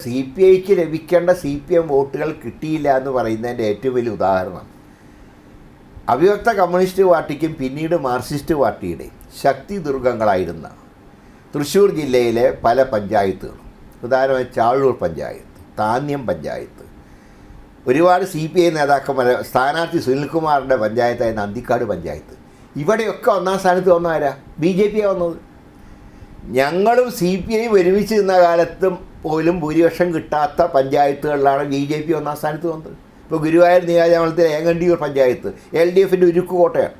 CPIക്ക് ലഭിക്കേണ്ട CPM വോട്ടുകൾ കിട്ടിയില്ല എന്ന് പറയുന്നതിൻ്റെ ഏറ്റവും വലിയ ഉദാഹരണം അവിഭക്ത കമ്മ്യൂണിസ്റ്റ് പാർട്ടിക്കും പിന്നീട് മാർക്സിസ്റ്റ് പാർട്ടിയുടെയും ശക്തി ദുർഗങ്ങളായിരുന്ന തൃശ്ശൂർ ജില്ലയിലെ പല പഞ്ചായത്തുകളും, ഉദാഹരണമായി ചാഴൂർ പഞ്ചായത്ത്, താന്യം പഞ്ചായത്ത്, ഒരുപാട് CPI നേതാക്കന്മാരെ, സ്ഥാനാർത്ഥി സുനിൽകുമാറിൻ്റെ പഞ്ചായത്തായ നന്ദിക്കാട് പഞ്ചായത്ത്, ഇവിടെയൊക്കെ ഒന്നാം സ്ഥാനത്ത് വന്നവരാ BJP വന്നത്. ഞങ്ങളും CPI ഒരുമിച്ച് നിന്ന കാലത്തും പോലും ഭൂരിപക്ഷം കിട്ടാത്ത പഞ്ചായത്തുകളിലാണ് BJP ഒന്നാം സ്ഥാനത്ത് വന്നത്. ഇപ്പോൾ ഗുരുവായൂർ നിയോജകമണ്ഡലത്തിലെ ഏങ്ങണ്ടിയൂർ പഞ്ചായത്ത് LDFൻ്റെ ഉരുക്ക് കോട്ടയാണ്.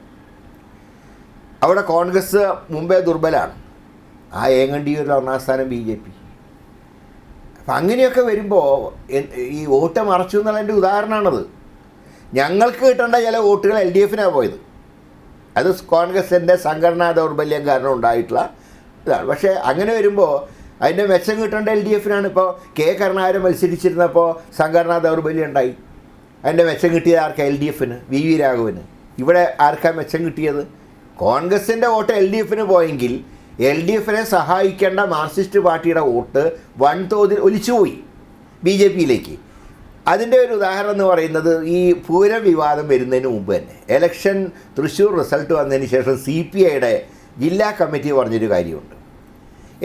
അവിടെ കോൺഗ്രസ് മുമ്പേ ദുർബലമാണ്. ആ ഏങ്ങണ്ടിയൂരിലെ ഒന്നാം സ്ഥാനം BJP. അപ്പം അങ്ങനെയൊക്കെ വരുമ്പോൾ ഈ വോട്ട് മറച്ചു എന്നുള്ളതിൻ്റെ ഉദാഹരണമാണത്. ഞങ്ങൾക്ക് കിട്ടേണ്ട ചില വോട്ടുകൾ LDFനാണ് പോയത്. അത് കോൺഗ്രസിൻ്റെ സംഘടനാ ദൗർബല്യം കാരണം ഉണ്ടായിട്ടുള്ള ഇതാണ്. പക്ഷേ അങ്ങനെ വരുമ്പോൾ അതിൻ്റെ മെച്ചം കിട്ടേണ്ട LDFനാണ്. ഇപ്പോൾ K കരുണാകരൻ മത്സരിച്ചിരുന്നപ്പോൾ സംഘടനാ ദൗർബല്യം ഉണ്ടായി. അതിൻ്റെ മെച്ചം കിട്ടിയത് ആർക്കാ? LDFന്, VV രാഘവന്. ഇവിടെ ആർക്കാ മെച്ചം കിട്ടിയത്? കോൺഗ്രസിൻ്റെ വോട്ട് LDFന് പോയെങ്കിൽ LDFനെ സഹായിക്കേണ്ട മാർക്സിസ്റ്റ് പാർട്ടിയുടെ വോട്ട് വൻതോതിൽ ഒലിച്ചുപോയി BJPയിലേക്ക്. അതിൻ്റെ ഒരു ഉദാഹരണം എന്ന് പറയുന്നത് ഈ പൂരം വിവാദം വരുന്നതിന് മുമ്പ് തന്നെ ഇലക്ഷൻ തൃശ്ശൂർ റിസൾട്ട് വന്നതിന് ശേഷം CPIയുടെ ജില്ലാ കമ്മിറ്റി പറഞ്ഞൊരു കാര്യമുണ്ട്.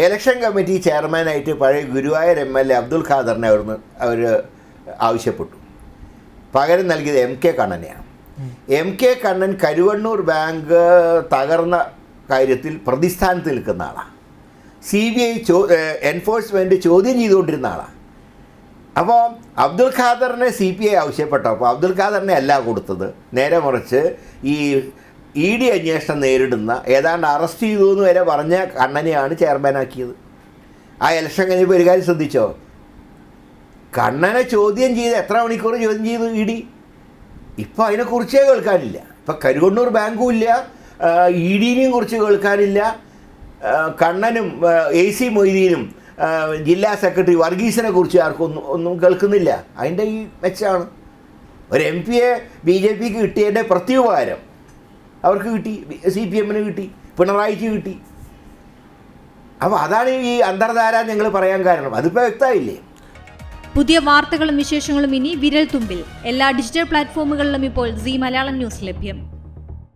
ഇലക്ഷൻ കമ്മിറ്റി ചെയർമാനായിട്ട് പഴയ ഗുരുവായൂർ MLA അബ്ദുൽ ഖാദറിനെ അവർ ആവശ്യപ്പെട്ടു. പകരം നൽകിയത് MK കണ്ണനെയാണ്. MK Kannan Karuvannur bank തകർന്ന കാര്യത്തിൽ പ്രതിസ്ഥാനത്ത് നിൽക്കുന്ന ആളാണ്. CBI എൻഫോഴ്സ്മെൻറ്റ് ചോദ്യം ചെയ്തുകൊണ്ടിരുന്ന ആളാണ്. അപ്പോൾ അബ്ദുൽ ഖാദറിനെ CPI ആവശ്യപ്പെട്ടപ്പോൾ അബ്ദുൽ ഖാദറിനെ അല്ല കൊടുത്തത്, നേരെ മറിച്ച് ഈ ED അന്വേഷണം നേരിടുന്ന, ഏതാണ്ട് അറസ്റ്റ് ചെയ്തു എന്ന് വരെ പറഞ്ഞ കണ്ണനെയാണ് ചെയർമാനാക്കിയത്. ആ ഇലക്ഷൻ കഴിഞ്ഞപ്പോൾ ഒരു കാര്യം ശ്രദ്ധിച്ചോ? കണ്ണനെ ചോദ്യം ചെയ്ത് എത്ര മണിക്കൂർ ചോദ്യം ചെയ്തു ED? ഇപ്പോൾ അതിനെക്കുറിച്ചേ കേൾക്കാനില്ല. ഇപ്പോൾ കരുവണ്ണൂർ ബാങ്കും ഇല്ല, EDനെയും കുറിച്ച് കേൾക്കാനില്ല. കണ്ണനും AC മൊയ്തീനും ജില്ലാ സെക്രട്ടറി വർഗീസിനെ കുറിച്ച് ആർക്കും ഒന്നും കേൾക്കുന്നില്ല. അതിൻ്റെ ഈ മെച്ചമാണ്. ഒരു MP-യെ BJPക്ക് കിട്ടിയതിൻ്റെ പ്രത്യുപകാരം അവർക്ക് കിട്ടി, CPMന് കിട്ടി, പിണറായിക്ക് കിട്ടി. അപ്പോൾ അതാണ് ഈ അന്തർധാര ഞങ്ങൾ പറയാൻ കാരണം. അതിപ്പോൾ വ്യക്തമായില്ലേ? പുതിയ വാർത്തകളും വിശേഷങ്ങളും ഇനി വിരൽ തുമ്പിൽ. എല്ലാ ഡിജിറ്റൽ പ്ലാറ്റ്ഫോമുകളിലും ഇപ്പോൾ Zee മലയാളം ന്യൂസ് ലഭ്യം.